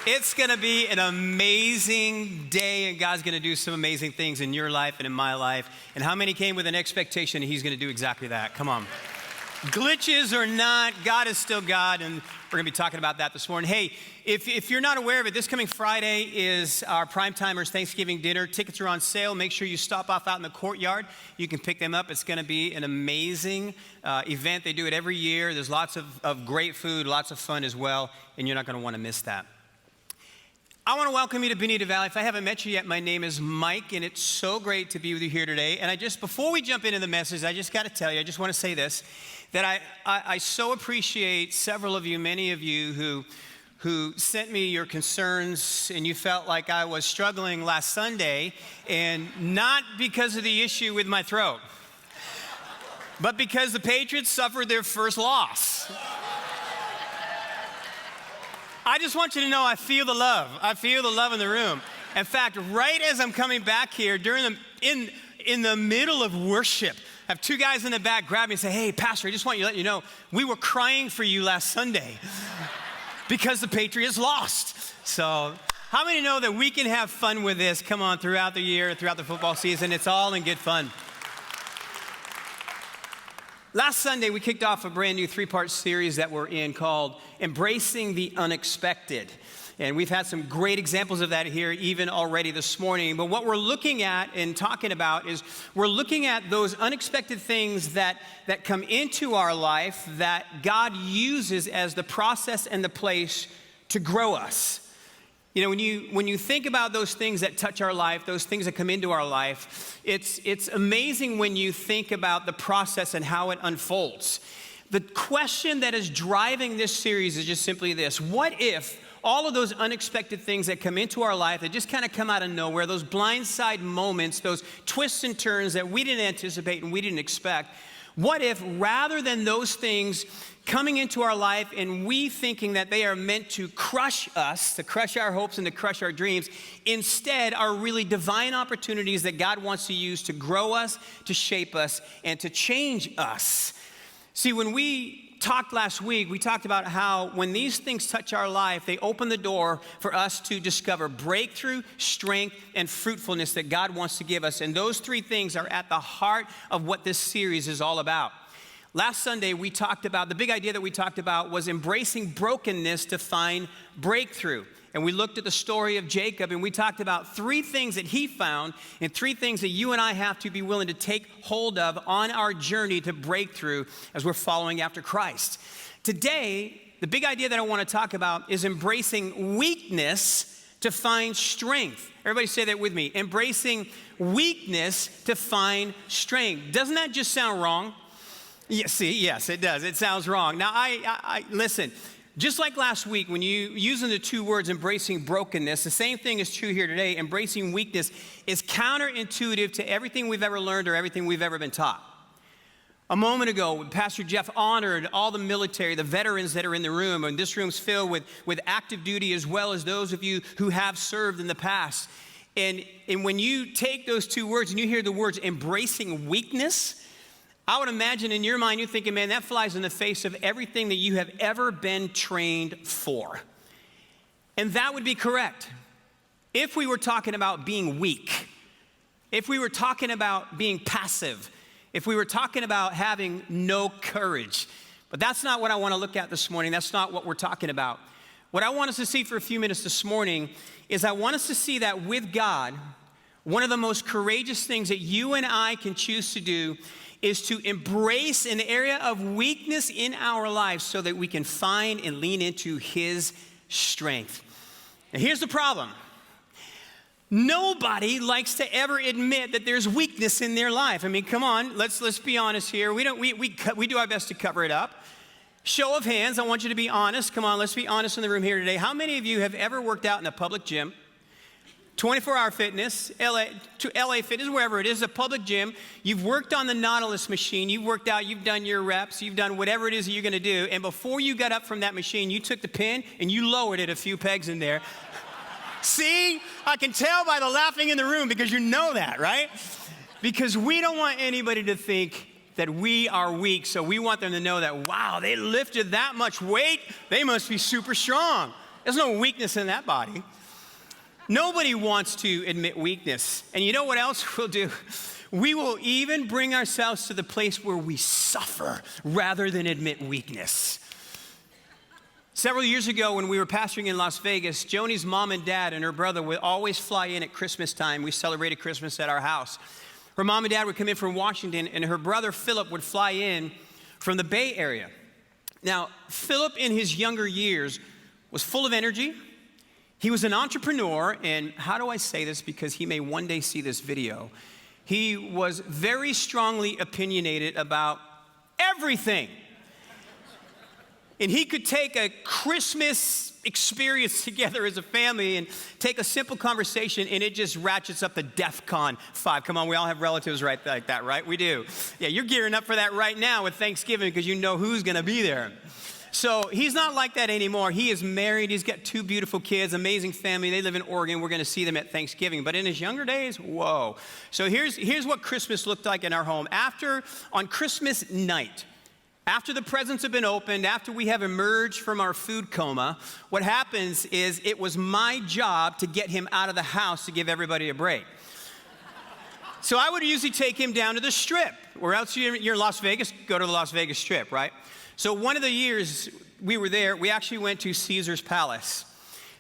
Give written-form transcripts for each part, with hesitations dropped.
It's going to be an amazing day, and God's going to do some amazing things in your life and in my life. And how many came with an expectation that He's going to do exactly that? Come on. Glitches or not, God is still God, and we're going to be talking about that this morning. Hey, if you're not aware of it, this coming Friday is our Primetimers Thanksgiving dinner. Tickets are on sale. Make sure you stop off out in the courtyard. You can pick them up. It's going to be an amazing event. They do it every year. There's lots of great food, lots of fun as well, and you're not going to want to miss that. I want to welcome you to Bonita Valley. If I haven't met you yet, my name is Mike, and it's so great to be with you here today. And before we jump into the message, I just got to tell you, I just want to say this, that I so appreciate several of you, many of you who sent me your concerns, and you felt like I was struggling last Sunday, and not because of the issue with my throat, but because the Patriots suffered their first loss. I just want you to know I feel the love. I feel the love in the room. In fact, right as I'm coming back here, in the middle of worship, I have two guys in the back grab me and say, "Hey, Pastor, I just want to let you know, we were crying for you last Sunday because the Patriots lost." So how many know that we can have fun with this? Come on, throughout the year, throughout the football season, it's all in good fun. Last Sunday, we kicked off a brand new 3-part series that we're in called Embracing the Unexpected. And we've had some great examples of that here even already this morning. But what we're looking at and talking about is we're looking at those unexpected things that come into our life that God uses as the process and the place to grow us. You know, when you think about those things that touch our life, those things that come into our life, it's amazing when you think about the process and how it unfolds. The question that is driving this series is just simply this: what if all of those unexpected things that come into our life that just kind of come out of nowhere, those blindside moments, those twists and turns that we didn't anticipate and we didn't expect, what if rather than those things coming into our life and we thinking that they are meant to crush us, to crush our hopes and to crush our dreams, instead are really divine opportunities that God wants to use to grow us, to shape us, and to change us. See, when we talked last week, we talked about how when these things touch our life, they open the door for us to discover breakthrough, strength, and fruitfulness that God wants to give us. And those three things are at the heart of what this series is all about. Last Sunday, we talked about, the big idea that we talked about was embracing brokenness to find breakthrough. And we looked at the story of Jacob, and we talked about 3 things that he found and 3 things that you and I have to be willing to take hold of on our journey to breakthrough as we're following after Christ. Today, the big idea that I want to talk about is embracing weakness to find strength. Everybody say that with me. Embracing weakness to find strength. Doesn't that just sound wrong? Yes, it does. It sounds wrong. Now, I listen. Just like last week, when you using the 2 words, embracing brokenness, the same thing is true here today. Embracing weakness is counterintuitive to everything we've ever learned or everything we've ever been taught. A moment ago, Pastor Jeff honored all the military, the veterans that are in the room, and this room's filled with active duty as well as those of you who have served in the past. And when you take those 2 words and you hear the words embracing weakness, I would imagine in your mind, you're thinking, man, that flies in the face of everything that you have ever been trained for. And that would be correct. If we were talking about being weak, if we were talking about being passive, if we were talking about having no courage. But that's not what I want to look at this morning. That's not what we're talking about. What I want us to see for a few minutes this morning is I want us to see that with God, one of the most courageous things that you and I can choose to do is to embrace an area of weakness in our lives so that we can find and lean into His strength. And here's the problem. Nobody likes to ever admit that there's weakness in their life. I mean, come on, let's be honest here. We do our best to cover it up. Show of hands, I want you to be honest. Come on, let's be honest in the room here today. How many of you have ever worked out in a public gym? 24-hour fitness, LA Fitness, wherever it is, a public gym. You've worked on the Nautilus machine. You've worked out, you've done your reps, you've done whatever it is that you're going to do. And before you got up from that machine, you took the pin and you lowered it a few pegs in there. See, I can tell by the laughing in the room because you know that, right? Because we don't want anybody to think that we are weak. So we want them to know that, wow, they lifted that much weight. They must be super strong. There's no weakness in that body. Nobody wants to admit weakness. And you know what else we'll do? We will even bring ourselves to the place where we suffer rather than admit weakness. Several years ago when we were pastoring in Las Vegas, Joni's mom and dad and her brother would always fly in at Christmas time. We celebrated Christmas at our house. Her mom and dad would come in from Washington, and her brother Philip would fly in from the Bay Area. Now, Philip in his younger years was full of energy. He was an entrepreneur, and how do I say this? Because he may one day see this video. He was very strongly opinionated about everything. And he could take a Christmas experience together as a family and take a simple conversation, and it just ratchets up to DEFCON 5. Come on, we all have relatives right like that, right? We do. Yeah, you're gearing up for that right now with Thanksgiving because you know who's going to be there. So he's not like that anymore. He is married. He's got 2 beautiful kids, amazing family. They live in Oregon. We're going to see them at Thanksgiving. But in his younger days, whoa. So here's what Christmas looked like in our home. On Christmas night, after the presents have been opened, after we have emerged from our food coma, what happens is it was my job to get him out of the house to give everybody a break. So I would usually take him down to the Strip. Where else you're in Las Vegas, go to the Las Vegas Strip, right? So one of the years we were there, we actually went to Caesar's Palace.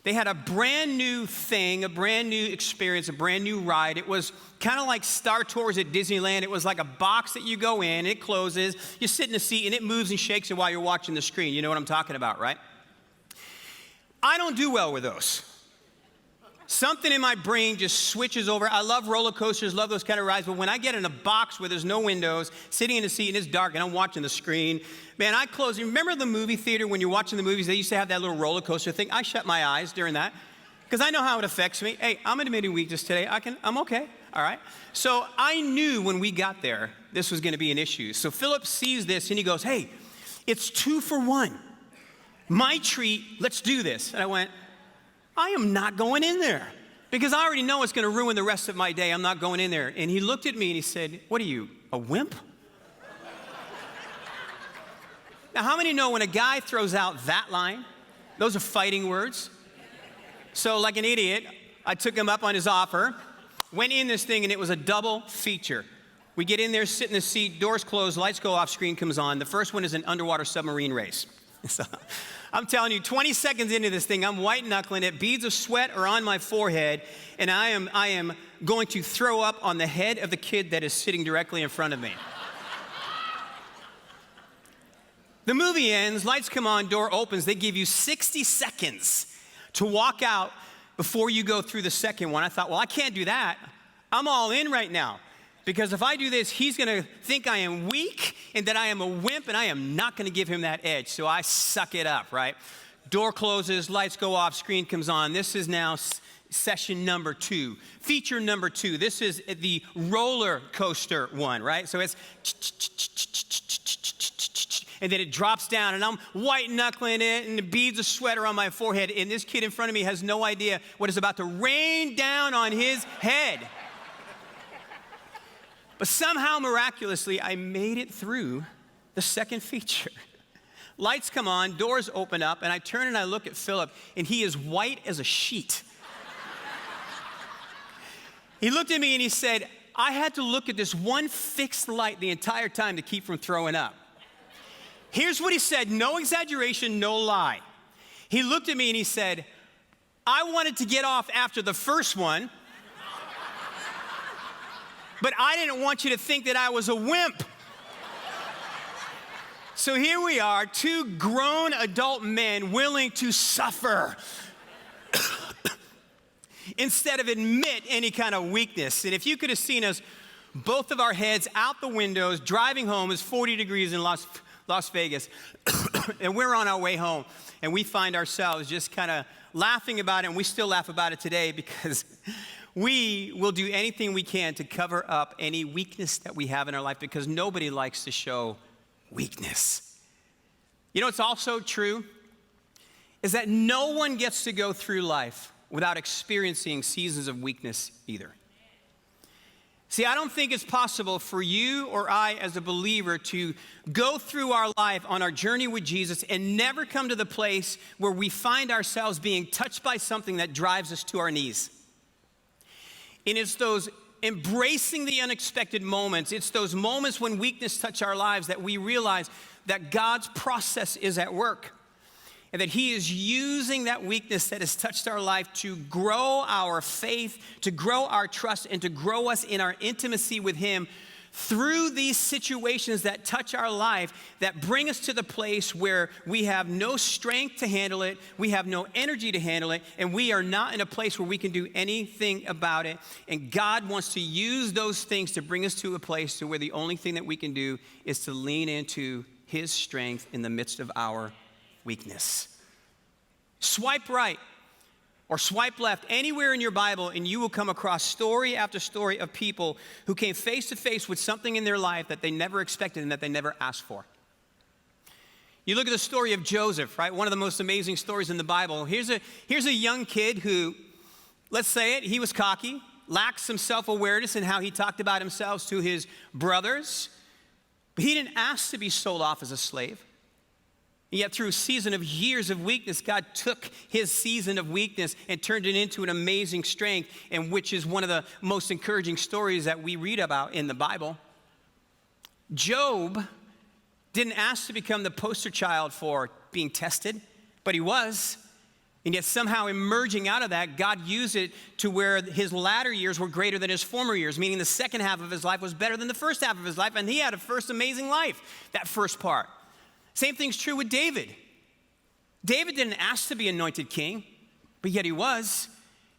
They had a brand new thing, a brand new experience, a brand new ride. It was kind of like Star Tours at Disneyland. It was like a box that you go in, it closes, you sit in a seat, and it moves and shakes you while you're watching the screen. You know what I'm talking about, right? I don't do well with those. Something in my brain just switches over. I love roller coasters, love those kind of rides, but when I get in a box where there's no windows, sitting in a seat and it's dark and I'm watching the screen, man, I close. You remember the movie theater when you're watching the movies, they used to have that little roller coaster thing? I shut my eyes during that because I know how it affects me. Hey, I'm admitting weakness today. I'm okay, all right? So I knew when we got there, this was gonna be an issue. So Philip sees this and he goes, hey, it's 2 for 1. My treat, let's do this. And I went, I am not going in there because I already know it's going to ruin the rest of my day. I'm not going in there. And he looked at me and he said, what are you, a wimp? Now, how many know when a guy throws out that line, those are fighting words? So like an idiot, I took him up on his offer, went in this thing, and it was a double feature. We get in there, sit in the seat, doors close, lights go off, screen comes on. The first one is an underwater submarine race. So, I'm telling you, 20 seconds into this thing, I'm white knuckling it, beads of sweat are on my forehead, and I am going to throw up on the head of the kid that is sitting directly in front of me. The movie ends, lights come on, door opens. They give you 60 seconds to walk out before you go through the second one. I thought, well, I can't do that. I'm all in right now. Because if I do this, he's going to think I am weak and that I am a wimp, and I am not going to give him that edge. So I suck it up, right? Door closes, lights go off, screen comes on. This is now session number 2, feature number 2. This is the roller coaster one, right? So it's and then it drops down, and I'm white knuckling it, and the beads of sweat are on my forehead, and this kid in front of me has no idea what is about to rain down on his head. But somehow, miraculously, I made it through the second feature. Lights come on, doors open up, and I turn and I look at Philip, and he is white as a sheet. He looked at me and he said, I had to look at this one fixed light the entire time to keep from throwing up. Here's what he said, no exaggeration, no lie. He looked at me and he said, I wanted to get off after the first one, but I didn't want you to think that I was a wimp. So here we are, 2 grown adult men willing to suffer instead of admit any kind of weakness. And if you could have seen us, both of our heads out the windows, driving home, it's 40 degrees in Las Vegas, and we're on our way home, and we find ourselves just kind of laughing about it, and we still laugh about it today because we will do anything we can to cover up any weakness that we have in our life because nobody likes to show weakness. You know what's also true is that no one gets to go through life without experiencing seasons of weakness either. See, I don't think it's possible for you or I as a believer to go through our life on our journey with Jesus and never come to the place where we find ourselves being touched by something that drives us to our knees. And it's those embracing the unexpected moments, it's those moments when weakness touch our lives that we realize that God's process is at work. And that he is using that weakness that has touched our life to grow our faith, to grow our trust, and to grow us in our intimacy with him through these situations that touch our life, that bring us to the place where we have no strength to handle it, we have no energy to handle it, and we are not in a place where we can do anything about it. And God wants to use those things to bring us to a place to where the only thing that we can do is to lean into his strength in the midst of our weakness. Swipe right or swipe left anywhere in your Bible, and you will come across story after story of people who came face to face with something in their life that they never expected and that they never asked for. You look at the story of Joseph, right? One of the most amazing stories in the Bible. Here's a young kid who, let's say it, he was cocky, lacked some self-awareness in how he talked about himself to his brothers, but he didn't ask to be sold off as a slave. And yet through a season of years of weakness, God took his season of weakness and turned it into an amazing strength, and which is one of the most encouraging stories that we read about in the Bible. Job didn't ask to become the poster child for being tested, but he was. And yet somehow emerging out of that, God used it to where his latter years were greater than his former years, meaning the second half of his life was better than the first half of his life, and he had a first amazing life, that first part. Same thing's true with David. David didn't ask to be anointed king, but yet he was.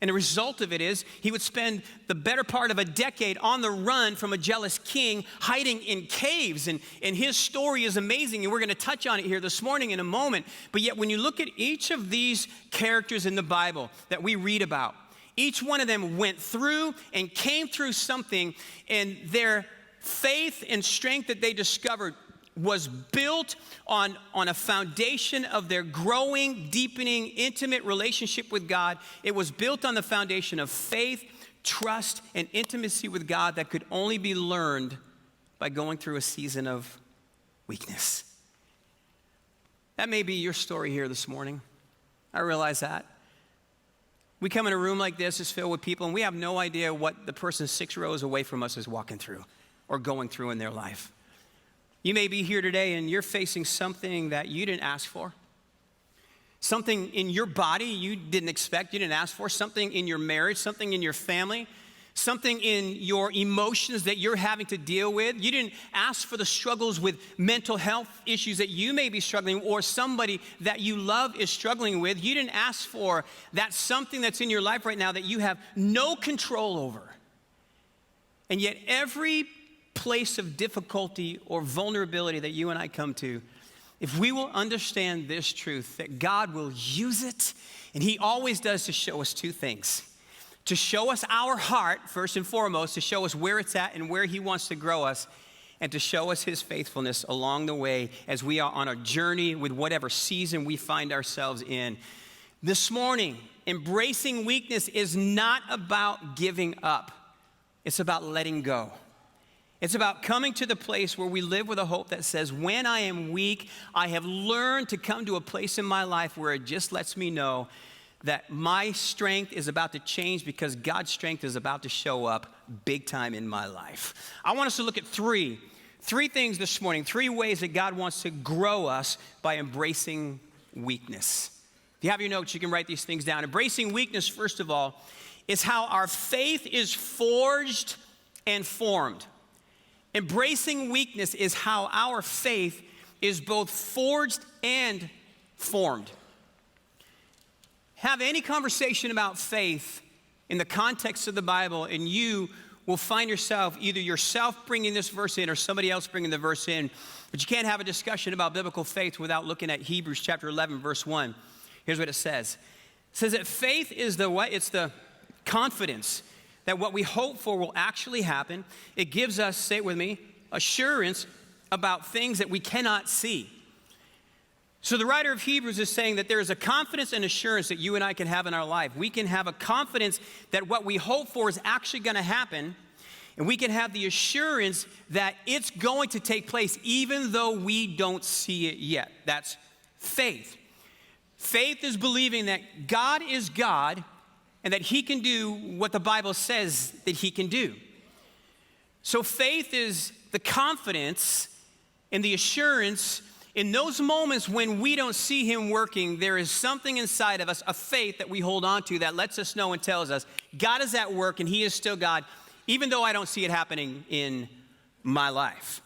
And the result of it is he would spend the better part of a decade on the run from a jealous king, hiding in caves. And his story is amazing, and we're going to touch on it here this morning in a moment. But yet when you look at each of these characters in the Bible that we read about, each one of them went through and came through something, and their faith and strength that they discovered was built on a foundation of their growing, deepening, intimate relationship with God. It was built on the foundation of faith, trust, and intimacy with God that could only be learned by going through a season of weakness. That may be your story here this morning. I realize that. We come in a room like this, it's filled with people, and we have no idea what the person 6 rows away from us is walking through or going through in their life. You may be here today and you're facing something that you didn't ask for. Something in your body you didn't expect, you didn't ask for. Something in your marriage, something in your family, something in your emotions that you're having to deal with. You didn't ask for the struggles with mental health issues that you may be struggling, or somebody that you love is struggling with. You didn't ask for that something that's in your life right now that you have no control over. And yet every place of difficulty or vulnerability that you and I come to, if we will understand this truth, that God will use it, and he always does, to show us 2 things. To show us our heart, first and foremost, to show us where it's at and where he wants to grow us, and to show us his faithfulness along the way as we are on a journey with whatever season we find ourselves in. This morning, embracing weakness is not about giving up. It's about letting go. It's about coming to the place where we live with a hope that says, when I am weak, I have learned to come to a place in my life where it just lets me know that my strength is about to change, because God's strength is about to show up big time in my life. I want us to look at three things this morning, 3 ways that God wants to grow us by embracing weakness. If you have your notes, you can write these things down. Embracing weakness, first of all, is how our faith is forged and formed. Embracing weakness is how our faith is both forged and formed. Have any conversation about faith in the context of the Bible, and you will find yourself either yourself bringing this verse in or somebody else bringing the verse in. But you can't have a discussion about biblical faith without looking at Hebrews chapter 11, verse 1. Here's what it says. It says that faith is the what? It's the confidence that what we hope for will actually happen. It gives us, say it with me, assurance about things that we cannot see. So the writer of Hebrews is saying that there is a confidence and assurance that you and I can have in our life. We can have a confidence that what we hope for is actually going to happen. And we can have the assurance that it's going to take place even though we don't see it yet. That's faith. Faith is believing that God is God and that he can do what the Bible says that he can do. So faith is the confidence and the assurance in those moments when we don't see him working. There is something inside of us, a faith that we hold on to that lets us know and tells us God is at work and he is still God, even though I don't see it happening in my life.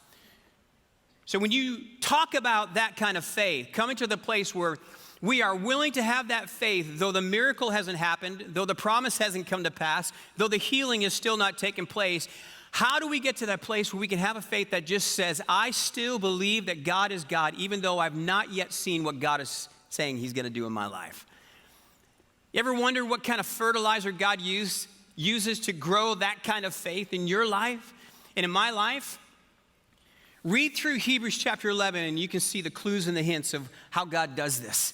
So when you talk about that kind of faith, coming to the place where we are willing to have that faith, though the miracle hasn't happened, though the promise hasn't come to pass, though the healing is still not taking place, how do we get to that place where we can have a faith that just says, I still believe that God is God, even though I've not yet seen what God is saying he's going to do in my life? You ever wonder what kind of fertilizer God uses to grow that kind of faith in your life and in my life? Read through Hebrews chapter 11 and you can see the clues and the hints of how God does this.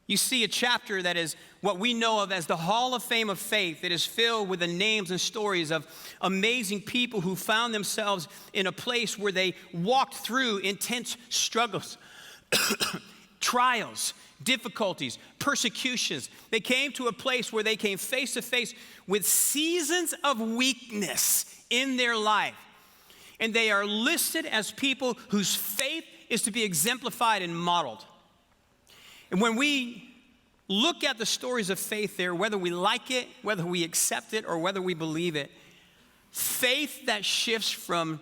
You see a chapter that is what we know of as the Hall of Fame of faith. It is filled with the names and stories of amazing people who found themselves in a place where they walked through intense struggles, trials, difficulties, persecutions. They came to a place where they came face to face with seasons of weakness in their life. And they are listed as people whose faith is to be exemplified and modeled. And when we look at the stories of faith there, whether we like it, whether we accept it, or whether we believe it, faith that shifts from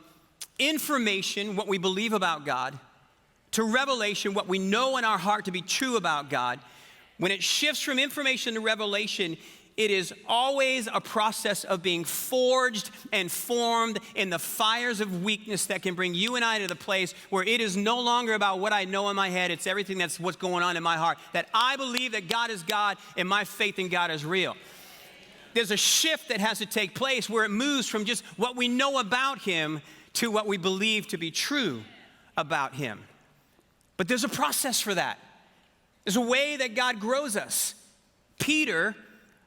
information, what we believe about God, to revelation, what we know in our heart to be true about God, when it shifts from information to revelation, it is always a process of being forged and formed in the fires of weakness that can bring you and I to the place where it is no longer about what I know in my head. It's everything that's what's going on in my heart. That I believe that God is God and my faith in God is real. There's a shift that has to take place where it moves from just what we know about him to what we believe to be true about him. But there's a process for that. There's a way that God grows us. Peter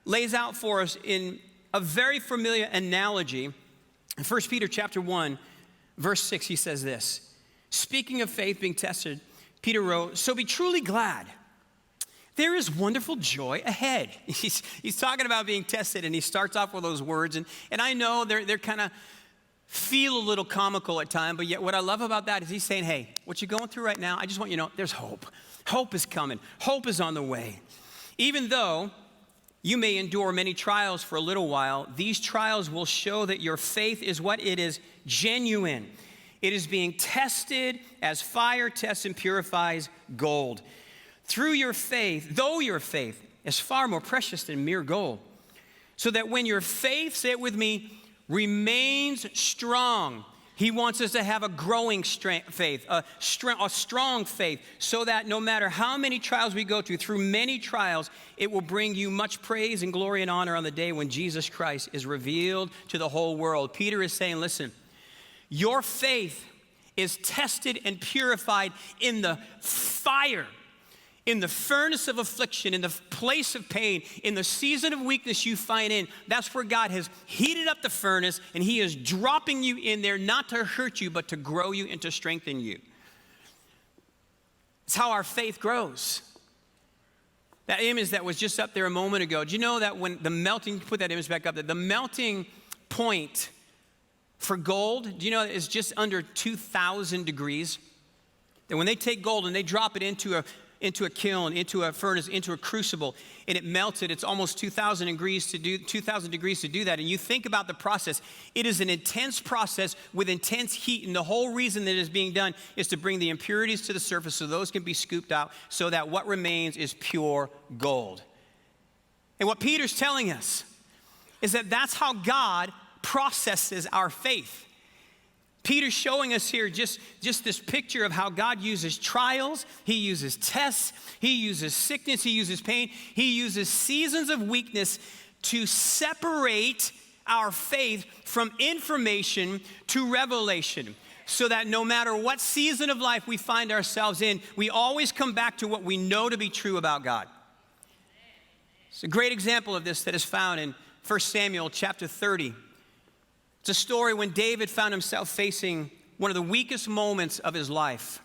lays out for us in a very familiar analogy. In 1 Peter chapter 1, verse 6, he says this. Speaking of faith being tested, Peter wrote, so be truly glad. There is wonderful joy ahead. He's talking about being tested, and he starts off with those words. And I know they're kind of feel a little comical at times, but yet what I love about that is he's saying, hey, what you're going through right now, I just want you to know there's hope. Hope is coming. Hope is on the way. Even though you may endure many trials for a little while, these trials will show that your faith is what it is, genuine. It is being tested as fire tests and purifies gold. Through your faith, though your faith is far more precious than mere gold, so that when your faith, say it with me, remains strong. He wants us to have a growing faith, a strong faith, so that no matter how many trials we go through many trials, it will bring you much praise and glory and honor on the day when Jesus Christ is revealed to the whole world. Peter is saying, listen, your faith is tested and purified in the fire, in the furnace of affliction, in the place of pain, in the season of weakness you find in. That's where God has heated up the furnace, and he is dropping you in there not to hurt you, but to grow you and to strengthen you. It's how our faith grows. That image that was just up there a moment ago, do you know that when the melting, put that image back up there, the melting point for gold, do you know is just under 2,000 degrees? And when they take gold and they drop it into a kiln, into a furnace, into a crucible, and it melted. It's almost 2,000 degrees to do that. And you think about the process. It is an intense process with intense heat, and the whole reason that it is being done is to bring the impurities to the surface so those can be scooped out so that what remains is pure gold. And what Peter's telling us is that that's how God processes our faith. Peter's showing us here just this picture of how God uses trials, he uses tests, he uses sickness, he uses pain, he uses seasons of weakness to separate our faith from information to revelation, so that no matter what season of life we find ourselves in, we always come back to what we know to be true about God. It's a great example of this that is found in 1 Samuel chapter 30. It's a story when David found himself facing one of the weakest moments of his life.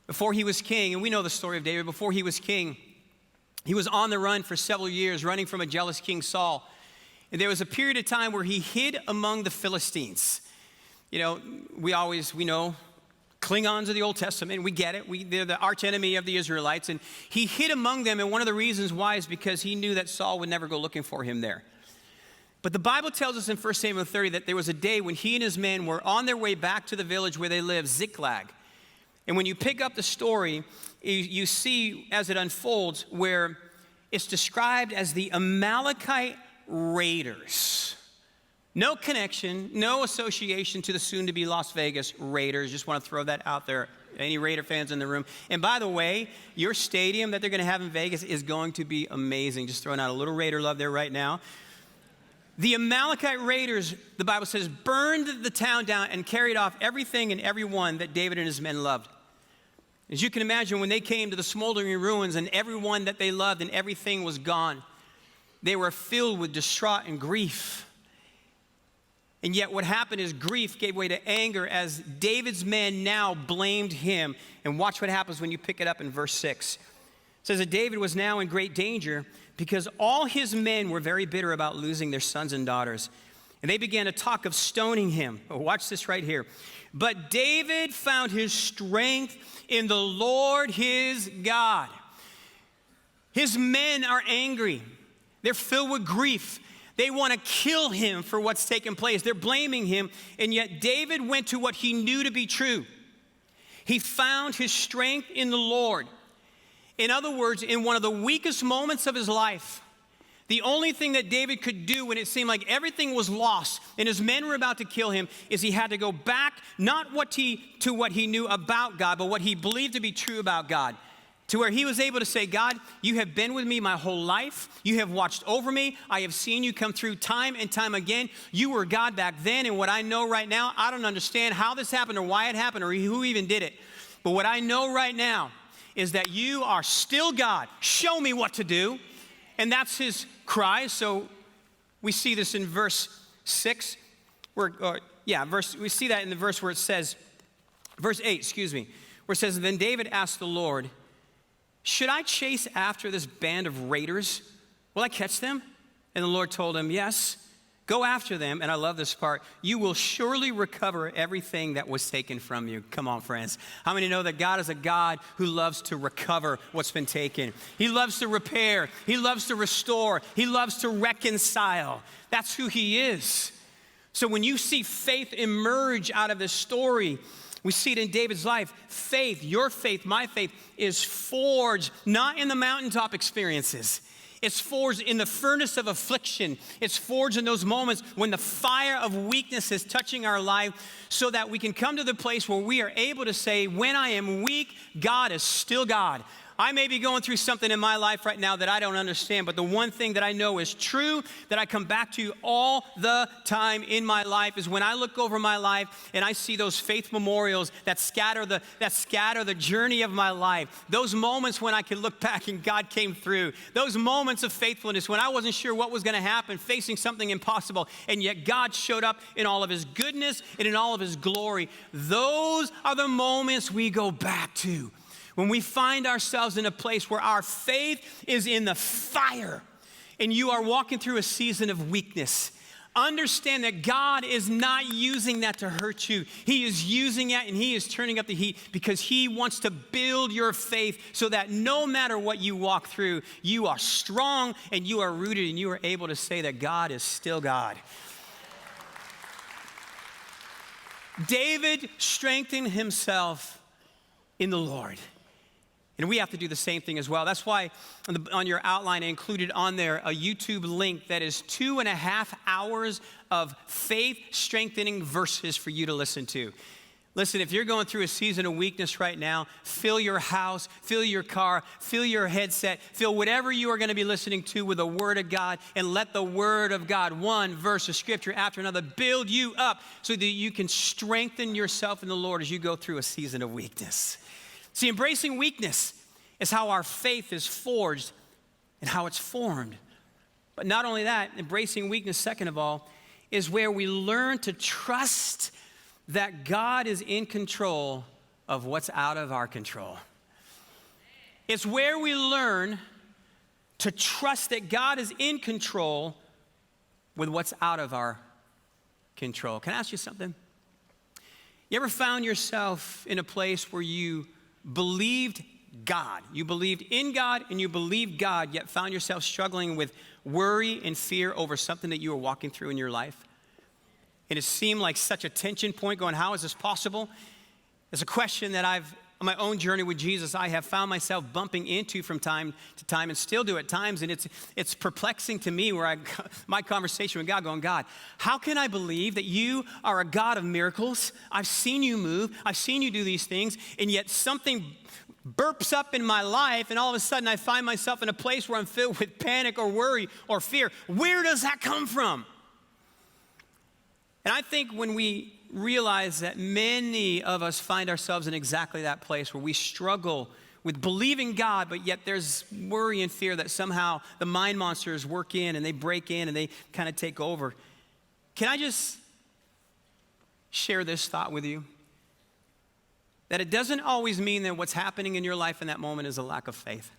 Before he was king, and we know the story of David, before he was king, he was on the run for several years, running from a jealous King Saul. And there was a period of time where he hid among the Philistines. You know, we know Klingons of the Old Testament, we get it. They're the arch enemy of the Israelites. And he hid among them, and one of the reasons why is because he knew that Saul would never go looking for him there. But the Bible tells us in 1 Samuel 30 that there was a day when he and his men were on their way back to the village where they lived, Ziklag. And when you pick up the story, you see as it unfolds where it's described as the Amalekite Raiders. No connection, no association to the soon-to-be Las Vegas Raiders. Just want to throw that out there. Any Raider fans in the room? And by the way, your stadium that they're going to have in Vegas is going to be amazing. Just throwing out a little Raider love there right now. The Amalekite Raiders, the Bible says, burned the town down and carried off everything and everyone that David and his men loved. As you can imagine, when they came to the smoldering ruins and everyone that they loved and everything was gone, they were filled with distraught and grief. And yet what happened is grief gave way to anger as David's men now blamed him. And watch what happens when you pick it up in verse 6. It says that David was now in great danger because all his men were very bitter about losing their sons and daughters. And they began to talk of stoning him. Oh, watch this right here. But David found his strength in the Lord his God. His men are angry. They're filled with grief. They want to kill him for what's taken place. They're blaming him. And yet David went to what he knew to be true. He found his strength in the Lord. In other words, in one of the weakest moments of his life, the only thing that David could do when it seemed like everything was lost and his men were about to kill him is he had to go back, not to what he knew about God, but what he believed to be true about God. To where he was able to say, God, you have been with me my whole life. You have watched over me. I have seen you come through time and time again. You were God back then, and what I know right now, I don't understand how this happened or why it happened or who even did it. But what I know right now is that you are still God. Show me what to do. And that's his cry. So we see this in verse 6. We see that in the verse where it says, verse 8, where it says, then David asked the Lord, should I chase after this band of raiders? Will I catch them? And the Lord told him, yes, go after them. And I love this part. You will surely recover everything that was taken from you. Come on, friends. How many know that God is a God who loves to recover what's been taken? He loves to repair. He loves to restore. He loves to reconcile. That's who he is. So when you see faith emerge out of this story, we see it in David's life. Faith, your faith, my faith, is forged not in the mountaintop experiences. It's forged in the furnace of affliction. It's forged in those moments when the fire of weakness is touching our life so that we can come to the place where we are able to say, when I am weak, God is still God. I may be going through something in my life right now that I don't understand, but the one thing that I know is true, that I come back to all the time in my life, is when I look over my life and I see those faith memorials that scatter the journey of my life. Those moments when I can look back and God came through. Those moments of faithfulness when I wasn't sure what was going to happen, facing something impossible, and yet God showed up in all of his goodness and in all of his glory. Those are the moments we go back to. When we find ourselves in a place where our faith is in the fire and you are walking through a season of weakness, understand that God is not using that to hurt you. He is using it and he is turning up the heat because he wants to build your faith so that no matter what you walk through, you are strong and you are rooted and you are able to say that God is still God. David strengthened himself in the Lord. And we have to do the same thing as well. That's why on your outline, I included on there a YouTube link that is 2.5 hours of faith-strengthening verses for you to listen to. Listen, if you're going through a season of weakness right now, fill your house, fill your car, fill your headset, fill whatever you are going to be listening to with the Word of God, and let the Word of God, one verse of Scripture after another, build you up so that you can strengthen yourself in the Lord as you go through a season of weakness. See, embracing weakness is how our faith is forged and how it's formed. But not only that, embracing weakness, second of all, is where we learn to trust that God is in control of what's out of our control. It's where we learn to trust that God is in control with what's out of our control. Can I ask you something? You ever found yourself in a place where you believed God, you believed in God and you believed God, yet found yourself struggling with worry and fear over something that you were walking through in your life? And it seemed like such a tension point going, how is this possible? It's a question that on my own journey with Jesus, I have found myself bumping into from time to time and still do at times. And it's perplexing to me where my conversation with God going, God, how can I believe that you are a God of miracles? I've seen you move. I've seen you do these things. And yet something burps up in my life and all of a sudden I find myself in a place where I'm filled with panic or worry or fear. Where does that come from? And I think when we realize that many of us find ourselves in exactly that place where we struggle with believing God, but yet there's worry and fear that somehow the mind monsters work in and they break in and they kind of take over. Can I just share this thought with you? That it doesn't always mean that what's happening in your life in that moment is a lack of faith.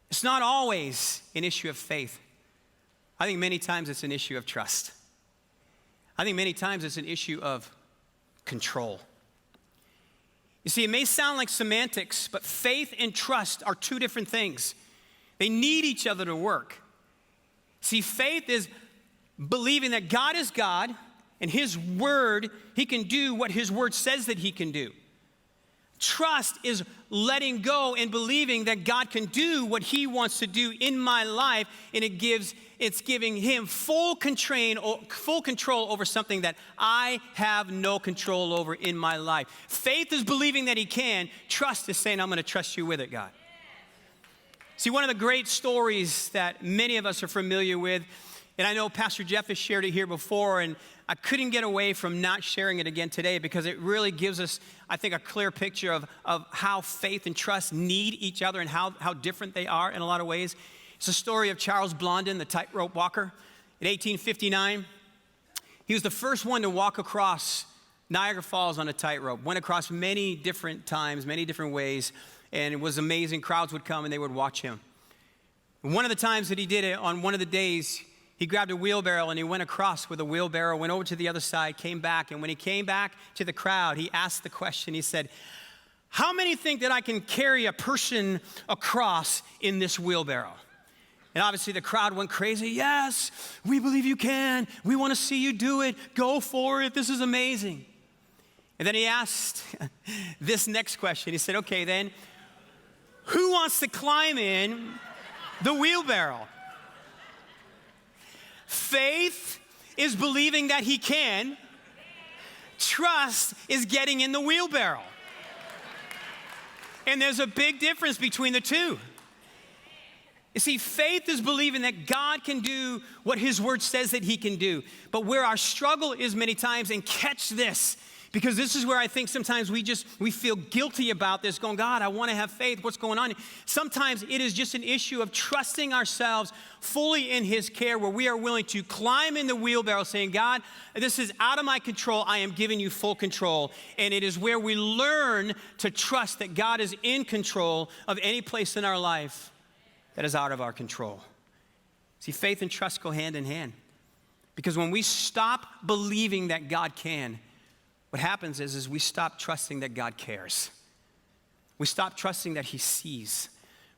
It's not always an issue of faith. I think many times it's an issue of trust. I think many times it's an issue of control. You see, it may sound like semantics, but faith and trust are two different things. They need each other to work. See, faith is believing that God is God and His Word, He can do what His Word says that He can do. Trust is letting go and believing that God can do what He wants to do in my life, and it's giving Him full control over something that I have no control over in my life. Faith is believing that He can. Trust is saying, I'm going to trust you with it, God. See, one of the great stories that many of us are familiar with, and I know Pastor Jeff has shared it here before, and I couldn't get away from not sharing it again today because it really gives us, I think, a clear picture of how faith and trust need each other and how different they are in a lot of ways. It's the story of Charles Blondin, the tightrope walker. In 1859, he was the first one to walk across Niagara Falls on a tightrope. Went across many different times, many different ways, and it was amazing. Crowds would come and they would watch him. One of the times that he did it, on one of the days, he grabbed a wheelbarrow and he went across with a wheelbarrow, went over to the other side, came back. And when he came back to the crowd, he asked the question. He said, how many think that I can carry a person across in this wheelbarrow? And obviously the crowd went crazy. Yes, we believe you can. We want to see you do it. Go for it. This is amazing. And then he asked this next question. He said, okay, then, who wants to climb in the wheelbarrow? Faith is believing that he can. Trust is getting in the wheelbarrow. And there's a big difference between the two. You see, faith is believing that God can do what His Word says that He can do. But where our struggle is many times, and catch this, because this is where I think sometimes we feel guilty about this, going, God, I want to have faith. What's going on? Sometimes it is just an issue of trusting ourselves fully in His care, where we are willing to climb in the wheelbarrow saying, God, this is out of my control. I am giving you full control. And it is where we learn to trust that God is in control of any place in our life that is out of our control. See, faith and trust go hand in hand. Because when we stop believing that God can, what happens is we stop trusting that God cares. We stop trusting that He sees.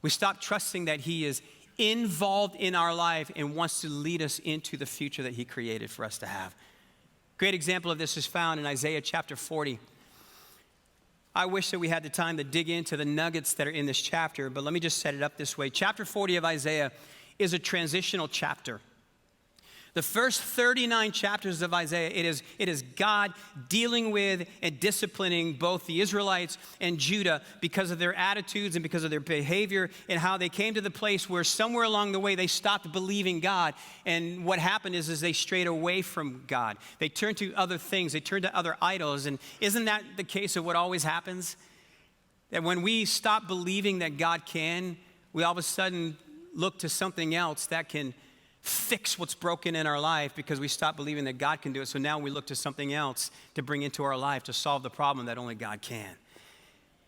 We stop trusting that He is involved in our life and wants to lead us into the future that He created for us to have. Great example of this is found in Isaiah chapter 40. I wish that we had the time to dig into the nuggets that are in this chapter, but let me just set it up this way. Chapter 40 of Isaiah is a transitional chapter. The first 39 chapters of Isaiah, it is God dealing with and disciplining both the Israelites and Judah because of their attitudes and because of their behavior and how they came to the place where somewhere along the way they stopped believing God. And what happened is they strayed away from God. They turned to other things. They turned to other idols. And isn't that the case of what always happens? That when we stop believing that God can, we all of a sudden look to something else that can fix what's broken in our life because we stop believing that God can do it. So now we look to something else to bring into our life to solve the problem that only God can.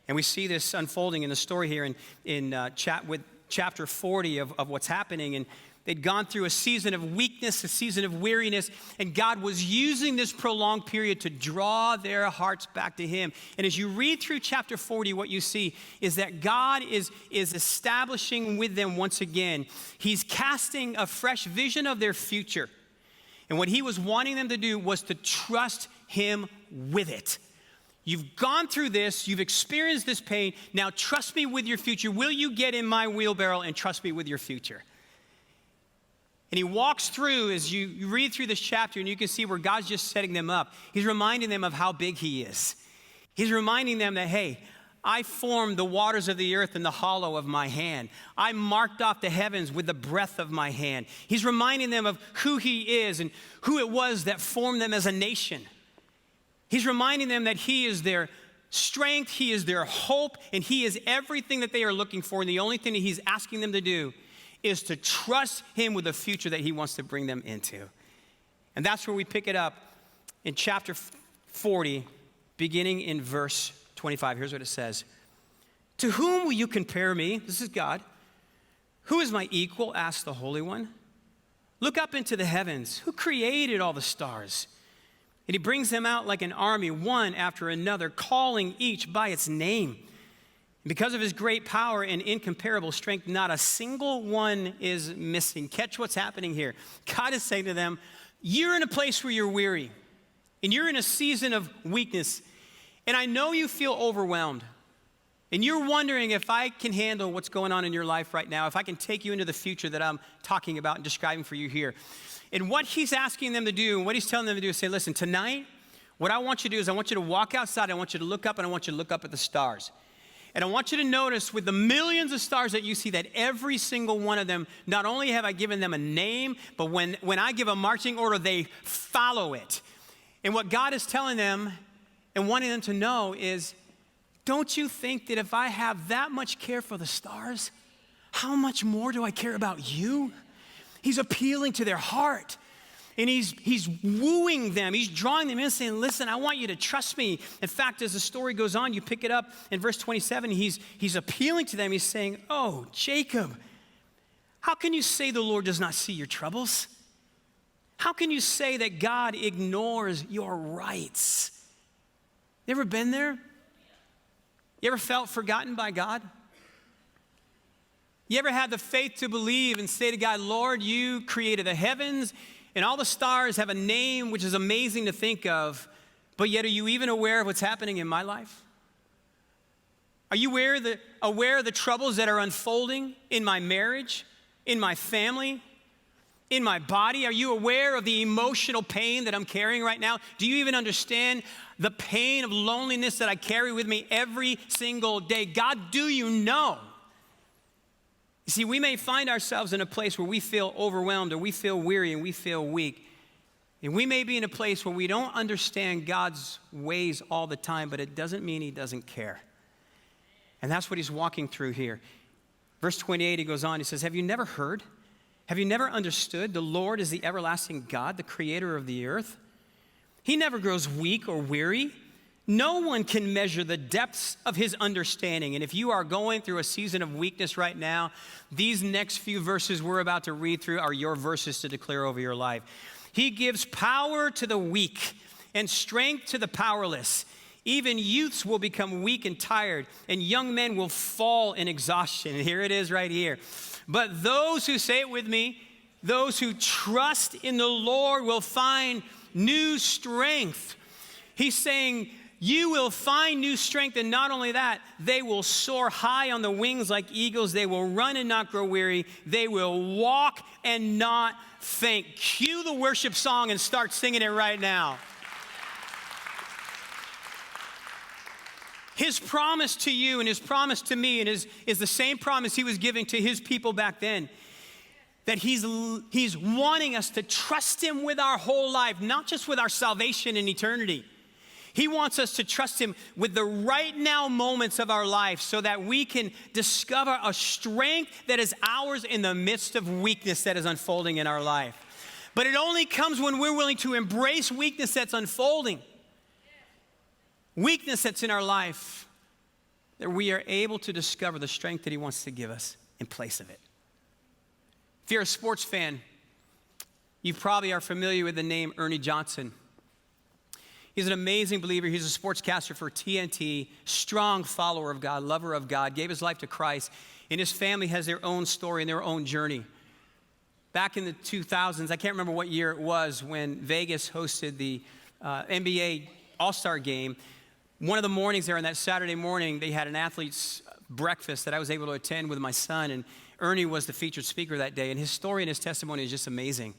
And we see this unfolding in the story here in chapter 40 of what's happening. And they'd gone through a season of weakness, a season of weariness, and God was using this prolonged period to draw their hearts back to him. And as you read through chapter 40, what you see is that God is establishing with them once again. He's casting a fresh vision of their future. And what he was wanting them to do was to trust him with it. You've gone through this, you've experienced this pain, now trust me with your future. Will you get in my wheelbarrow and trust me with your future? And he walks through, as you read through this chapter, and you can see where God's just setting them up. He's reminding them of how big he is. He's reminding them that, hey, I formed the waters of the earth in the hollow of my hand. I marked off the heavens with the breath of my hand. He's reminding them of who he is and who it was that formed them as a nation. He's reminding them that he is their strength, he is their hope, and he is everything that they are looking for. And the only thing that he's asking them to do is to trust him with the future that he wants to bring them into. And that's where we pick it up in chapter 40, beginning in verse 25. Here's what it says. To whom will you compare me? This is God. Who is my equal? Asked the Holy One. Look up into the heavens. Who created all the stars? And he brings them out like an army, one after another, calling each by its name. Because of his great power and incomparable strength, not a single one is missing. Catch what's happening here. God is saying to them, you're in a place where you're weary, and you're in a season of weakness, and I know you feel overwhelmed, and you're wondering if I can handle what's going on in your life right now, if I can take you into the future that I'm talking about and describing for you here. And what he's asking them to do, and what he's telling them to do is say, listen, tonight, what I want you to do is I want you to walk outside, I want you to look up, and I want you to look up at the stars. And I want you to notice with the millions of stars that you see that every single one of them, not only have I given them a name, but when I give a marching order, they follow it. And what God is telling them and wanting them to know is, don't you think that if I have that much care for the stars, how much more do I care about you? He's appealing to their heart. And he's wooing them. He's drawing them in saying, listen, I want you to trust me. In fact, as the story goes on, you pick it up in verse 27, he's appealing to them. He's saying, oh, Jacob, how can you say the Lord does not see your troubles? How can you say that God ignores your rights? You ever been there? You ever felt forgotten by God? You ever had the faith to believe and say to God, Lord, you created the heavens, and all the stars have a name which is amazing to think of, but yet are you even aware of what's happening in my life? Are you aware of the troubles that are unfolding in my marriage, in my family, in my body? Are you aware of the emotional pain that I'm carrying right now? Do you even understand the pain of loneliness that I carry with me every single day? God, do you know? You see, we may find ourselves in a place where we feel overwhelmed or we feel weary and we feel weak. And we may be in a place where we don't understand God's ways all the time, but it doesn't mean he doesn't care. And that's what he's walking through here. Verse 28, he goes on, he says, have you never heard? Have you never understood? The Lord is the everlasting God, the creator of the earth. He never grows weak or weary. No one can measure the depths of his understanding. And if you are going through a season of weakness right now, these next few verses we're about to read through are your verses to declare over your life. He gives power to the weak and strength to the powerless. Even youths will become weak and tired, and young men will fall in exhaustion. And here it is right here. But those who, say it with me, those who trust in the Lord will find new strength. He's saying, you will find new strength, and not only that, they will soar high on the wings like eagles. They will run and not grow weary. They will walk and not faint. Cue the worship song and start singing it right now. His promise to you and his promise to me is the same promise he was giving to his people back then. That he's wanting us to trust him with our whole life, not just with our salvation in eternity. He wants us to trust him with the right now moments of our life so that we can discover a strength that is ours in the midst of weakness that is unfolding in our life. But it only comes when we're willing to embrace weakness that's unfolding, weakness that's in our life, that we are able to discover the strength that he wants to give us in place of it. If you're a sports fan, you probably are familiar with the name Ernie Johnson. He's an amazing believer. He's a sportscaster for TNT, strong follower of God, lover of God, gave his life to Christ, and his family has their own story and their own journey. Back in the 2000s, I can't remember what year it was, when Vegas hosted the NBA All-Star Game. One of the mornings there, on that Saturday morning, they had an athlete's breakfast that I was able to attend with my son, and Ernie was the featured speaker that day, and his story and his testimony is just amazing.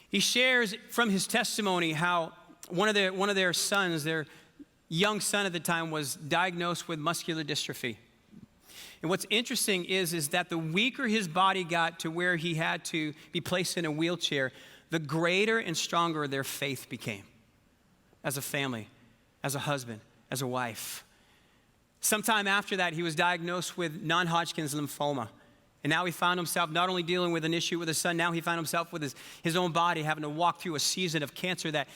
He shares from his testimony how one of their sons, their young son at the time, was diagnosed with muscular dystrophy. And what's interesting is that the weaker his body got to where he had to be placed in a wheelchair, the greater and stronger their faith became as a family, as a husband, as a wife. Sometime after that, he was diagnosed with non-Hodgkin's lymphoma. And now he found himself not only dealing with an issue with his son, now he found himself with his own body having to walk through a season of cancer that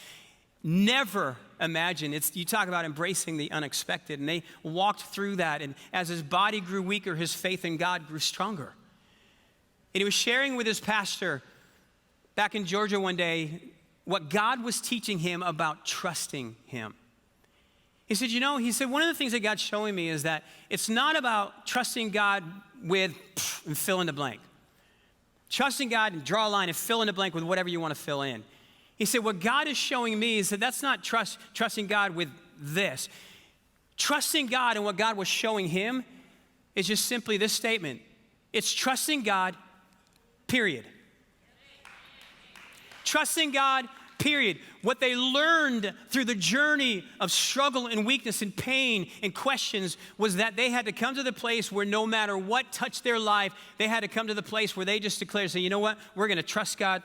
never imagined. You talk about embracing the unexpected. And they walked through that. And as his body grew weaker, his faith in God grew stronger. And he was sharing with his pastor back in Georgia one day what God was teaching him about trusting him. He said, one of the things that God's showing me is that it's not about trusting God with and fill in the blank. Trusting God and draw a line and fill in the blank with whatever you want to fill in. He said, what God is showing me is that that's not trusting God with this. Trusting God and what God was showing him is just simply this statement. It's trusting God, period. Trusting God, period. What they learned through the journey of struggle and weakness and pain and questions was that they had to come to the place where no matter what touched their life, they had to come to the place where they just declared, say, you know what? We're going to trust God,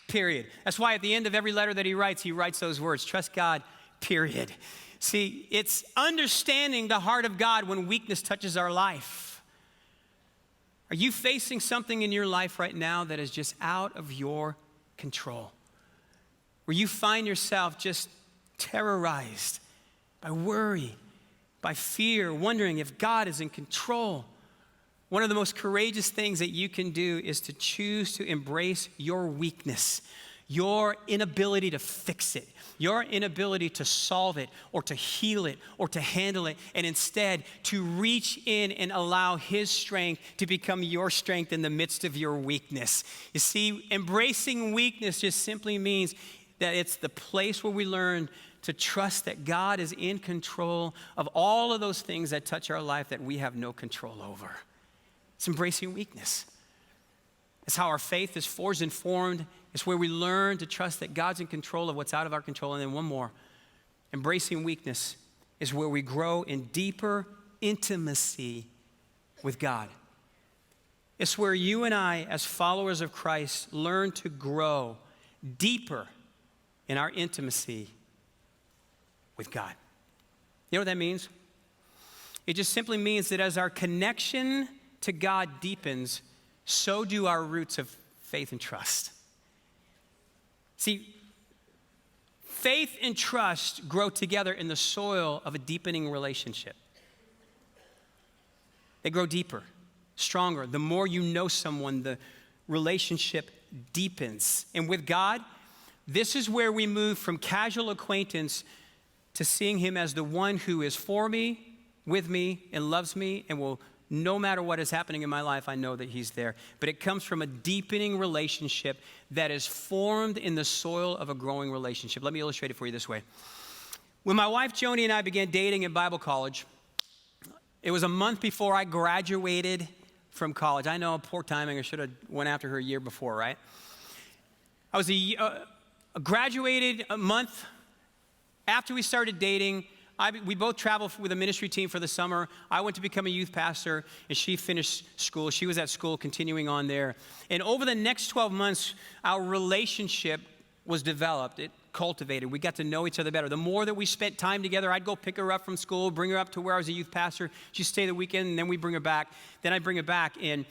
period. That's why at the end of every letter that he writes those words, trust God, period. See, it's understanding the heart of God when weakness touches our life. Are you facing something in your life right now that is just out of your control? Where you find yourself just terrorized by worry, by fear, wondering if God is in control. One of the most courageous things that you can do is to choose to embrace your weakness, your inability to fix it, your inability to solve it or to heal it or to handle it, and instead to reach in and allow his strength to become your strength in the midst of your weakness. You see, embracing weakness just simply means that it's the place where we learn to trust that God is in control of all of those things that touch our life that we have no control over. It's embracing weakness. It's how our faith is forged and formed. It's where we learn to trust that God's in control of what's out of our control. And then one more, embracing weakness is where we grow in deeper intimacy with God. It's where you and I, as followers of Christ, learn to grow deeper in our intimacy with God. You know what that means? It just simply means that as our connection to God deepens, so do our roots of faith and trust. See, faith and trust grow together in the soil of a deepening relationship. They grow deeper, stronger. The more you know someone, the relationship deepens. And with God, this is where we move from casual acquaintance to seeing him as the one who is for me, with me, and loves me, and will, no matter what is happening in my life, I know that he's there. But it comes from a deepening relationship that is formed in the soil of a growing relationship. Let me illustrate it for you this way. When my wife Joni and I began dating in Bible college, it was a month before I graduated from college. I know, poor timing, I should have went after her a year before, right? I was graduated a month after we started dating. We both traveled with a ministry team for the summer. I went to become a youth pastor, and she finished school. She was at school continuing on there. And over the next 12 months, our relationship was developed, it cultivated. We got to know each other better. The more that we spent time together, I'd go pick her up from school, bring her up to where I was a youth pastor. She'd stay the weekend, and then we bring her back. Then I'd bring her back, and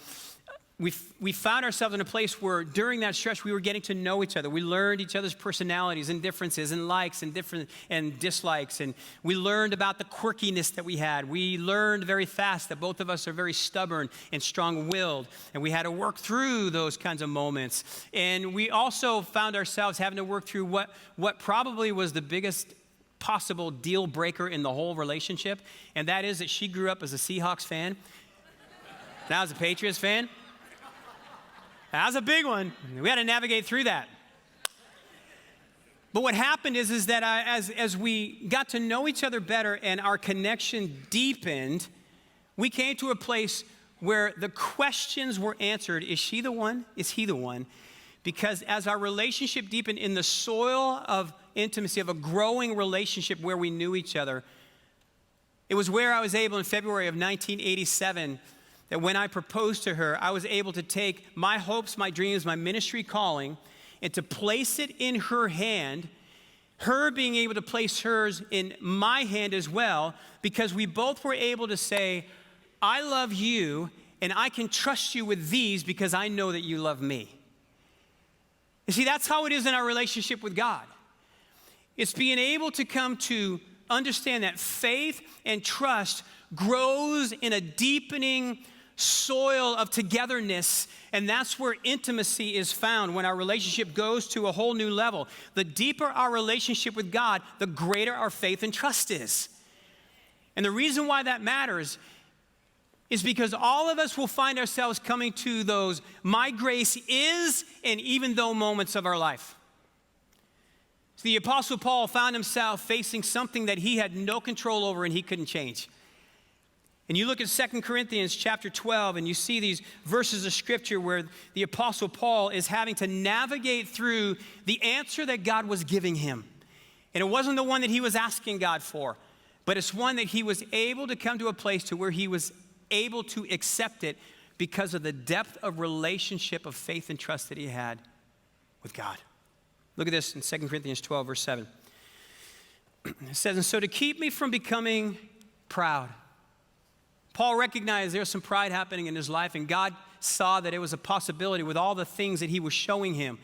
we found ourselves in a place where during that stretch we were getting to know each other. We learned each other's personalities and differences and likes and dislikes, and we learned about the quirkiness that we had. We learned very fast that both of us are very stubborn and strong-willed, and we had to work through those kinds of moments. And we also found ourselves having to work through what probably was the biggest possible deal breaker in the whole relationship, and that is that she grew up as a Seahawks fan, and I was a Patriots fan. That was a big one. We had to navigate through that. But what happened is that as we got to know each other better and our connection deepened, we came to a place where the questions were answered. Is she the one? Is he the one? Because as our relationship deepened in the soil of intimacy, of a growing relationship where we knew each other, it was where I was able in February of 1987 that when I proposed to her, I was able to take my hopes, my dreams, my ministry calling, and to place it in her hand, her being able to place hers in my hand as well, because we both were able to say, I love you, and I can trust you with these because I know that you love me. You see, that's how it is in our relationship with God. It's being able to come to understand that faith and trust grows in a deepening soil of togetherness, and that's where intimacy is found when our relationship goes to a whole new level. The deeper our relationship with God, the greater our faith and trust is. And the reason why that matters is because all of us will find ourselves coming to those my grace is and even though moments of our life. So the Apostle Paul found himself facing something that he had no control over and he couldn't change. And you look at 2 Corinthians chapter 12, and you see these verses of scripture where the Apostle Paul is having to navigate through the answer that God was giving him. And it wasn't the one that he was asking God for, but it's one that he was able to come to a place to where he was able to accept it because of the depth of relationship of faith and trust that he had with God. Look at this in 2 Corinthians 12, verse 7. It says, and so to keep me from becoming proud. Paul recognized there was some pride happening in his life, and God saw that it was a possibility with all the things that he was showing him.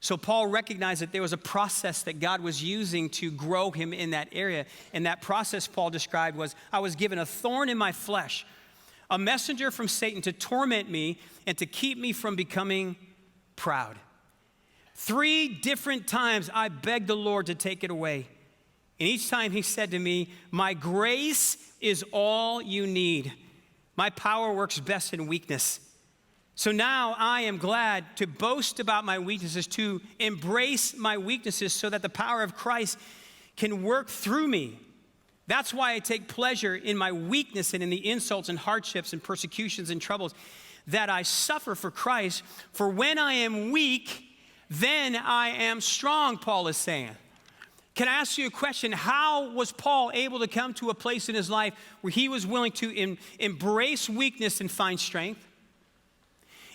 So Paul recognized that there was a process that God was using to grow him in that area. And that process Paul described was, I was given a thorn in my flesh, a messenger from Satan to torment me and to keep me from becoming proud. 3 different times I begged the Lord to take it away. And each time he said to me, my grace is all you need. My power works best in weakness. So now I am glad to boast about my weaknesses, to embrace my weaknesses so that the power of Christ can work through me. That's why I take pleasure in my weakness and in the insults and hardships and persecutions and troubles that I suffer for Christ. For when I am weak, then I am strong, Paul is saying. Can I ask you a question? How was Paul able to come to a place in his life where he was willing to embrace weakness and find strength?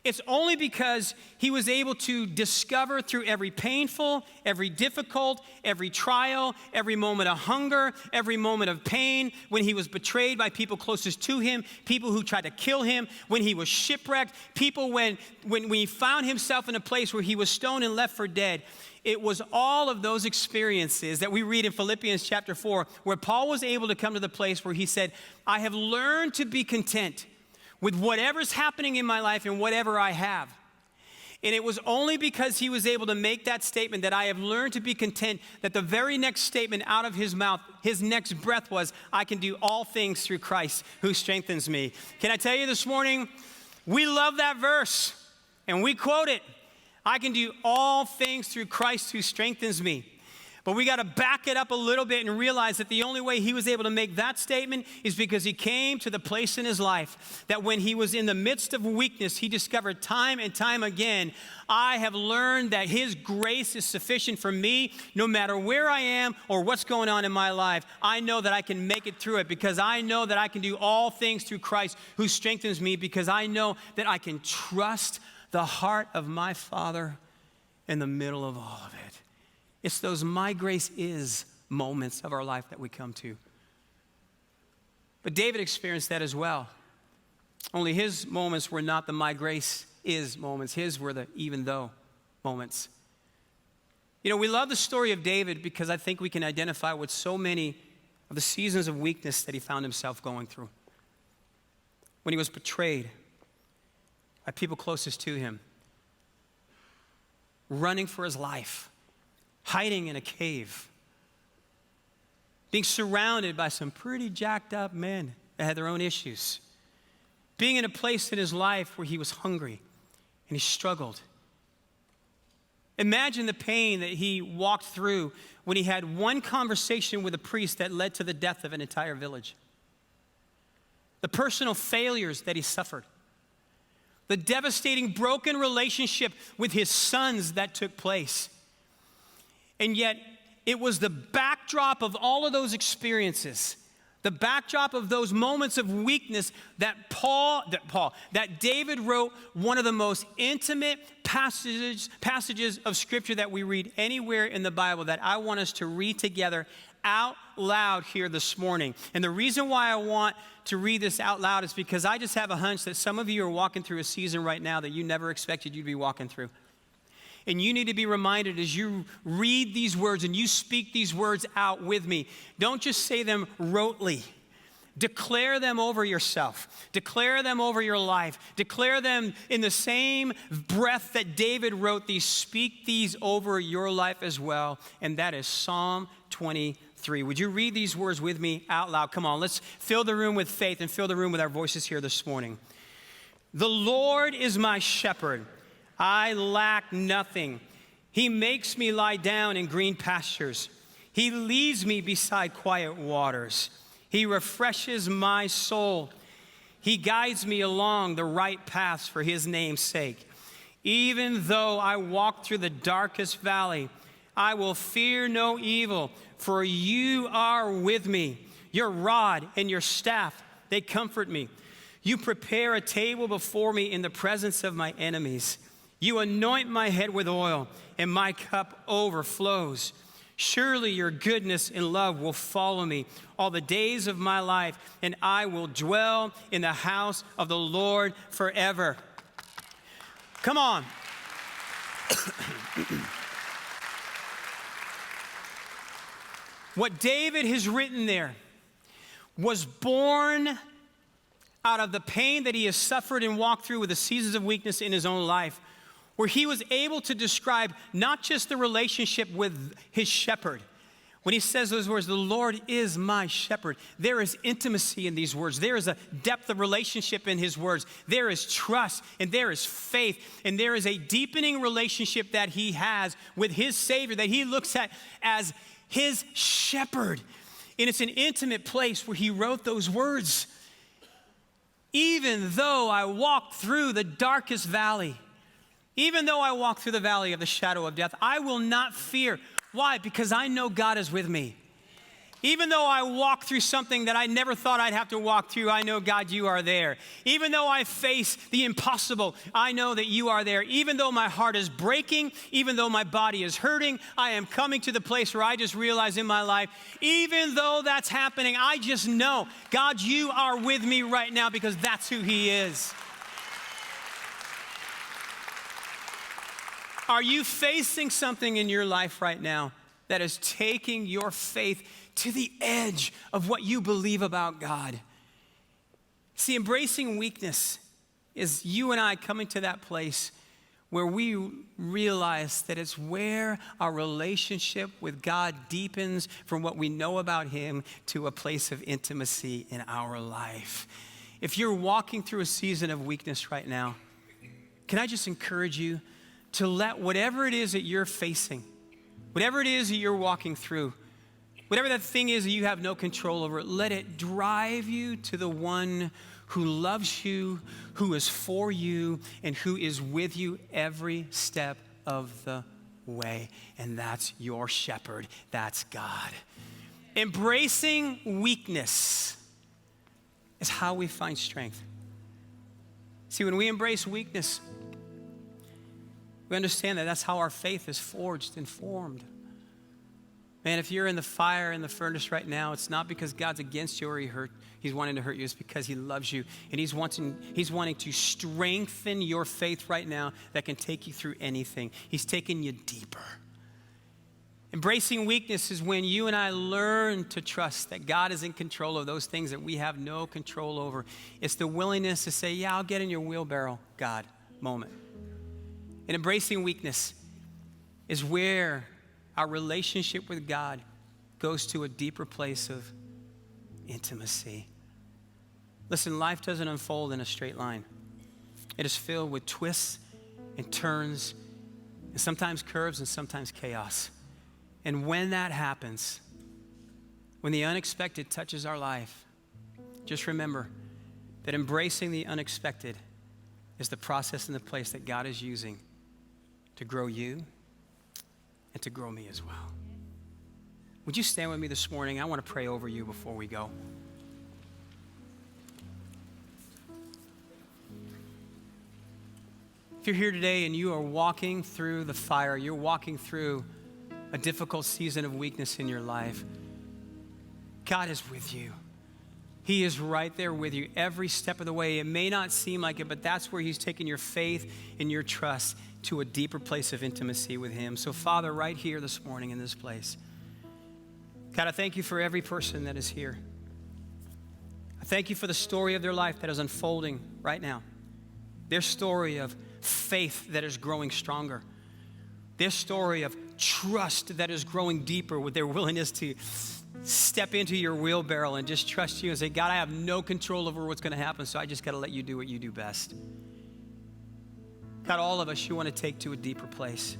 It's only because he was able to discover through every painful, every difficult, every trial, every moment of hunger, every moment of pain, when he was betrayed by people closest to him, people who tried to kill him, when he was shipwrecked, people when he found himself in a place where he was stoned and left for dead. It was all of those experiences that we read in Philippians chapter 4, where Paul was able to come to the place where he said, I have learned to be content with whatever's happening in my life and whatever I have. And it was only because he was able to make that statement that I have learned to be content, that the very next statement out of his mouth, his next breath was, I can do all things through Christ who strengthens me. Can I tell you this morning, we love that verse and we quote it. I can do all things through Christ who strengthens me. But we got to back it up a little bit and realize that the only way he was able to make that statement is because he came to the place in his life that when he was in the midst of weakness, he discovered time and time again, I have learned that his grace is sufficient for me no matter where I am or what's going on in my life. I know that I can make it through it because I know that I can do all things through Christ who strengthens me, because I know that I can trust the heart of my Father in the middle of all of it. It's those my grace is moments of our life that we come to. But David experienced that as well. Only his moments were not the my grace is moments. His were the even though moments. You know, we love the story of David because I think we can identify with so many of the seasons of weakness that he found himself going through. When he was betrayed by people closest to him, running for his life, hiding in a cave, being surrounded by some pretty jacked up men that had their own issues, being in a place in his life where he was hungry and he struggled. Imagine the pain that he walked through when he had one conversation with a priest that led to the death of an entire village. The personal failures that he suffered. The devastating broken relationship with his sons that took place. And yet, it was the backdrop of all of those experiences, the backdrop of those moments of weakness that David wrote one of the most intimate passages of Scripture that we read anywhere in the Bible that I want us to read together out loud here this morning. And the reason why I want to read this out loud is because I just have a hunch that some of you are walking through a season right now that you never expected you'd be walking through. And you need to be reminded as you read these words and you speak these words out with me. Don't just say them rotely. Declare them over yourself. Declare them over your life. Declare them in the same breath that David wrote these. Speak these over your life as well. And that is Psalm 23. Would you read these words with me out loud? Come on, let's fill the room with faith and fill the room with our voices here this morning. The Lord is my shepherd. I lack nothing. He makes me lie down in green pastures. He leads me beside quiet waters. He refreshes my soul. He guides me along the right paths for his name's sake. Even though I walk through the darkest valley, I will fear no evil, for you are with me. Your rod and your staff, they comfort me. You prepare a table before me in the presence of my enemies. You anoint my head with oil, and my cup overflows. Surely your goodness and love will follow me all the days of my life, and I will dwell in the house of the Lord forever. Come on. What David has written there was born out of the pain that he has suffered and walked through with the seasons of weakness in his own life, where he was able to describe not just the relationship with his shepherd. When he says those words, the Lord is my shepherd, there is intimacy in these words. There is a depth of relationship in his words. There is trust and there is faith and there is a deepening relationship that he has with his Savior that he looks at as his shepherd. And it's an intimate place where he wrote those words. Even though I walk through the darkest valley, even though I walk through the valley of the shadow of death, I will not fear. Why? Because I know God is with me. Even though I walk through something that I never thought I'd have to walk through, I know, God, you are there. Even though I face the impossible, I know that you are there. Even though my heart is breaking, even though my body is hurting, I am coming to the place where I just realize in my life, even though that's happening, I just know, God, you are with me right now because that's who he is. Are you facing something in your life right now that is taking your faith to the edge of what you believe about God? See, embracing weakness is you and I coming to that place where we realize that it's where our relationship with God deepens from what we know about him to a place of intimacy in our life. If you're walking through a season of weakness right now, can I just encourage you to let whatever it is that you're facing, whatever it is that you're walking through, whatever that thing is that you have no control over, let it drive you to the one who loves you, who is for you, and who is with you every step of the way. And that's your shepherd. That's God. Embracing weakness is how we find strength. See, when we embrace weakness, we understand that that's how our faith is forged and formed. Man, if you're in the fire in the furnace right now, it's not because God's against you or he's wanting to hurt you. It's because he loves you. And he's wanting to strengthen your faith right now that can take you through anything. He's taking you deeper. Embracing weakness is when you and I learn to trust that God is in control of those things that we have no control over. It's the willingness to say, yeah, I'll get in your wheelbarrow, God, moment. And embracing weakness is where our relationship with God goes to a deeper place of intimacy. Listen, life doesn't unfold in a straight line. It is filled with twists and turns, and sometimes curves and sometimes chaos. And when that happens, when the unexpected touches our life, just remember that embracing the unexpected is the process and the place that God is using to grow you and to grow me as well. Would you stand with me this morning? I want to pray over you before we go. If you're here today and you are walking through the fire, you're walking through a difficult season of weakness in your life, God is with you. He is right there with you every step of the way. It may not seem like it, but that's where he's taking your faith and your trust to a deeper place of intimacy with him. So Father, right here this morning in this place, God, I thank you for every person that is here. I thank you for the story of their life that is unfolding right now. Their story of faith that is growing stronger. Their story of trust that is growing deeper with their willingness to step into your wheelbarrow and just trust you and say, God, I have no control over what's going to happen, so I just got to let you do what you do best. God, all of us, you want to take to a deeper place.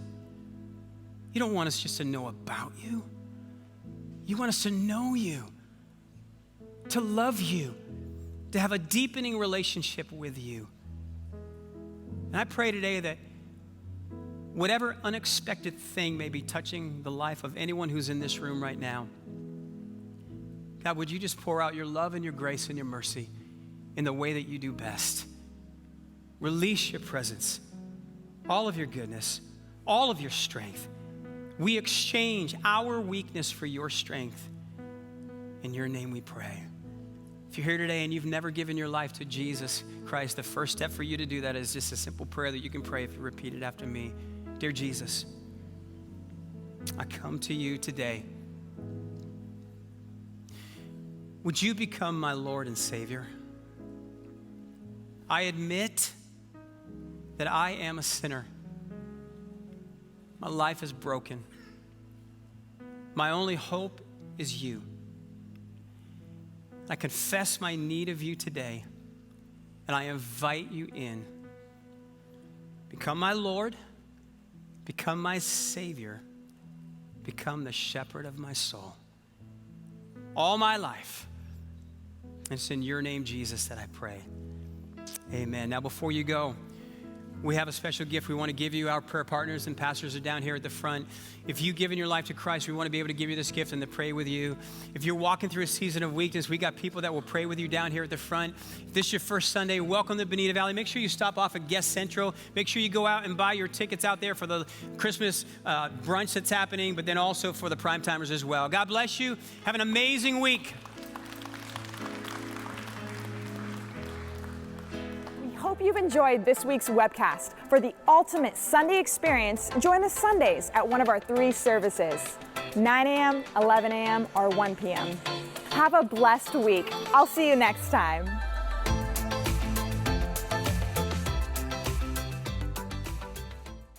You don't want us just to know about you. You want us to know you, to love you, to have a deepening relationship with you. And I pray today that whatever unexpected thing may be touching the life of anyone who's in this room right now, God, would you just pour out your love and your grace and your mercy in the way that you do best. Release your presence, all of your goodness, all of your strength. We exchange our weakness for your strength. In your name we pray. If you're here today and you've never given your life to Jesus Christ, the first step for you to do that is just a simple prayer that you can pray if you repeat it after me. Dear Jesus, I come to you today. Would you become my Lord and Savior? I admit that I am a sinner. My life is broken. My only hope is you. I confess my need of you today, and I invite you in. Become my Lord, become my Savior, become the shepherd of my soul. All my life. It's in your name, Jesus, that I pray. Amen. Now, before you go, we have a special gift we want to give you. Our prayer partners and pastors are down here at the front. If you've given your life to Christ, we want to be able to give you this gift and to pray with you. If you're walking through a season of weakness, we got people that will pray with you down here at the front. If this is your first Sunday, welcome to Bonita Valley. Make sure you stop off at Guest Central. Make sure you go out and buy your tickets out there for the Christmas brunch that's happening, but then also for the prime timers as well. God bless you. Have an amazing week. Hope you've enjoyed this week's webcast. For the ultimate Sunday experience, join us Sundays at one of our 3 services, 9 a.m., 11 a.m., or 1 p.m. Have a blessed week. I'll see you next time.